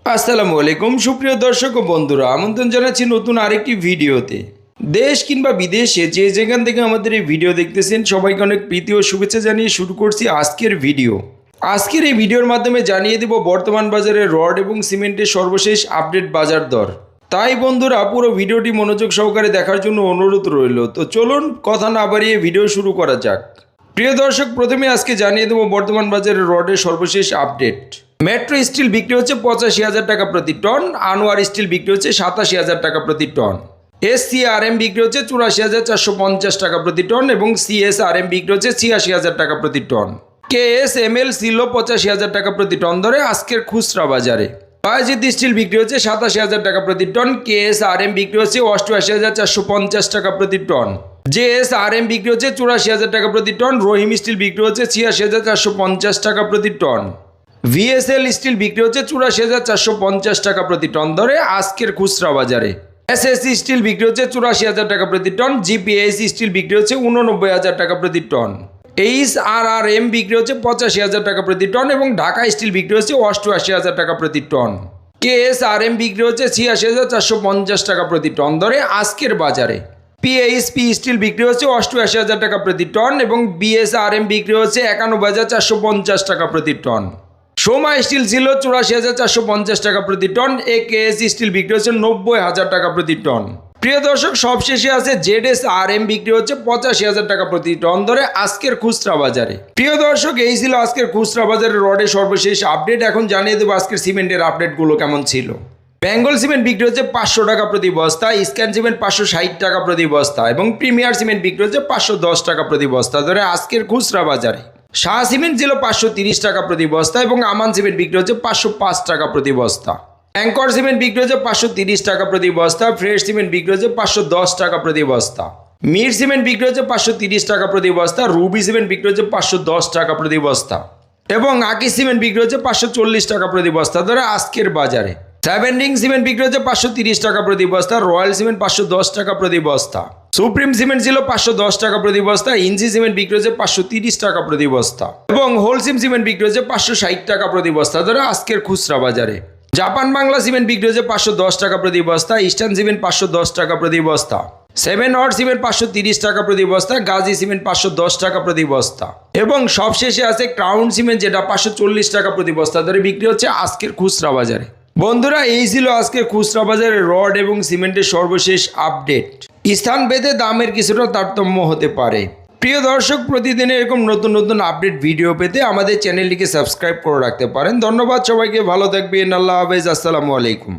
আসসালামু আলাইকুম সুপ্রিয় দর্শক ও বন্ধুরা, আমন্ত্রণ জানাচ্ছি নতুন আরেকটি ভিডিওতে। দেশ কিংবা বিদেশে যে যেখান থেকে আমাদের এই ভিডিও দেখতেছেন সবাইকে অনেক প্রীতি ও শুভেচ্ছা জানিয়ে শুরু করছি আজকের ভিডিও। আজকের এই ভিডিওর মাধ্যমে জানিয়ে দেব বর্তমান বাজারে রড এবং সিমেন্টের সর্বশেষ আপডেট বাজার দর। তাই বন্ধুরা পুরো ভিডিওটি মনোযোগ সহকারে দেখার জন্য অনুরোধ রইল। তো চলুন কথা না বাড়িয়ে ভিডিও শুরু করা যাক। প্রিয় দর্শক, প্রথমে আজকে জানিয়ে দেবো বর্তমান বাজারে রডের সর্বশেষ আপডেট। মেট্রো স্টিল বিক্রি হচ্ছে 85,000 টাকা প্রতি টন, আনোয়ার স্টিল বিক্রি হচ্ছে 87,000 টাকা প্রতি টন, SCRM বিক্রি হচ্ছে 84,450 টাকা প্রতি টন এবং CSRM বিক্রি হচ্ছে 86,000 টাকা প্রতি টন। KSML ছিল 85,000 টাকা প্রতি টন ধরে আজকের খুচরা বাজারে। বায়জিৎ স্টিল বিক্রি হচ্ছে 87,000 টাকা প্রতি টন, KSRM বিক্রি হচ্ছে 88,450 টাকা প্রতি টন, JSRM বিক্রি হচ্ছে 84,000 টাকা প্রতি টন, রহিম স্টিল বিক্রি হচ্ছে 86,450 টাকা প্রতি টন, VSL স্টিল বিক্রি হচ্ছে 84,450 টাকা প্রতি টন ধরে আজকের খুচরা বাজারে। SSC স্টিল বিক্রি হচ্ছে 84,000 টাকা প্রতি টন, GPAC স্টিল বিক্রি হচ্ছে 89,000 টাকা প্রতি টন, HRRM বিক্রি হচ্ছে 85,000 টাকা প্রতি টন এবং ঢাকা স্টিল বিক্রি হচ্ছে 88,000 টাকা প্রতি টন। KSRM বিক্রি হচ্ছে 86,450 টাকা প্রতি টন ধরে আজকের বাজারে। PASP স্টিল বিক্রি হচ্ছে 88,000 টাকা প্রতি টন এবং BSRM বিক্রি হচ্ছে 91,450 টাকা প্রতি টন। সোমা স্টিল ছিল 84,450 টাকা প্রতি টন, AKS স্টিল বিক্রি হচ্ছে 90,000 টাকা প্রতি টন। প্রিয় দর্শক, সবশেষে আছে ZSRM বিক্রি হচ্ছে 85,000 টাকা প্রতি টন ধরে আজকের খুচরা বাজারে। প্রিয় দর্শক, এই ছিল আজকের খুচরা বাজারের রডের সর্বশেষ আপডেট। এখন জানিয়ে দেবো আজকের সিমেন্টের আপডেটগুলো কেমন ছিল। বেঙ্গল সিমেন্ট বিক্রি হচ্ছে 500 টাকা প্রতি বস্তা, স্ক্যান সিমেন্ট 560 টাকা প্রতি বস্তা এবং প্রিমিয়ার সিমেন্ট বিক্রি হচ্ছে 510 টাকা প্রতি বস্তা ধরে আজকের খুচরা বাজারে। শাহ সিমেন্ট ছিল 530 টাকা প্রতি বস্তা এবং আমান সিমেন্ট বিক্রি হচ্ছে 505 টাকা প্রতি বস্তা। অ্যাঙ্কর সিমেন্ট বিক্রি হচ্ছে 530 টাকা প্রতি বস্তা, ফ্রেশ সিমেন্ট বিক্রি হচ্ছে 510 টাকা প্রতি বস্তা, মির সিমেন্ট বিক্রি হচ্ছে 530 টাকা প্রতি বস্তা, রুবি সিমেন্ট বিক্রি হচ্ছে 510 টাকা প্রতি বস্তা এবং আকি সিমেন্ট বিক্রি হচ্ছে 540 টাকা প্রতি বস্তা ধরে আজকের বাজারে। সেভেন্ডিং সিমেন্ট বিক্রি হচ্ছে 530 টাকা প্রতি বস্তা, রয়্যাল সিমেন্ট 510 টাকা প্রতি বস্তা, সুপ্রিম সিমেন্ট ছিল 510 টাকা প্রতি বস্তা, ইঞ্জি সিমেন্ট বিক্রি হচ্ছে 530 টাকা প্রতি বস্তা এবং হোলসিম সিমেন্ট বিক্রি হচ্ছে 560 টাকা প্রতি বস্তা ধরে আজকের খুচরা বাজারে। জাপান বাংলা সিমেন্ট বিক্রি হচ্ছে 510 টাকা প্রতি বস্তা, ইস্টার্ন সিমেন্ট 510 টাকা প্রতি বস্তা, সেভেন হট সিমেন্ট 530 টাকা প্রতি বস্তা, গাজী সিমেন্ট 510 টাকা প্রতি বস্তা এবং সবশেষে আছে ক্রাউন সিমেন্ট যেটা 540 টাকা প্রতি বস্তা ধরে বিক্রি হচ্ছে আজকের খুচরা বাজারে। বন্ধুরা, এই ছিল আজকের খুচরা বাজারে রড এবং সিমেন্টের সর্বশেষ আপডেট। স্থান ভেদে দামের কিছুটা তারতম্য হতে পারে। প্রিয় দর্শক, প্রতিদিন এরকম নতুন নতুন আপডেট ভিডিও পেতে আমাদের চ্যানেলটিকে সাবস্ক্রাইব করে রাখতে পারেন। ধন্যবাদ সবাইকে, ভালো থাকবেন, আল্লাহ হাফেজ, আসসালামু আলাইকুম।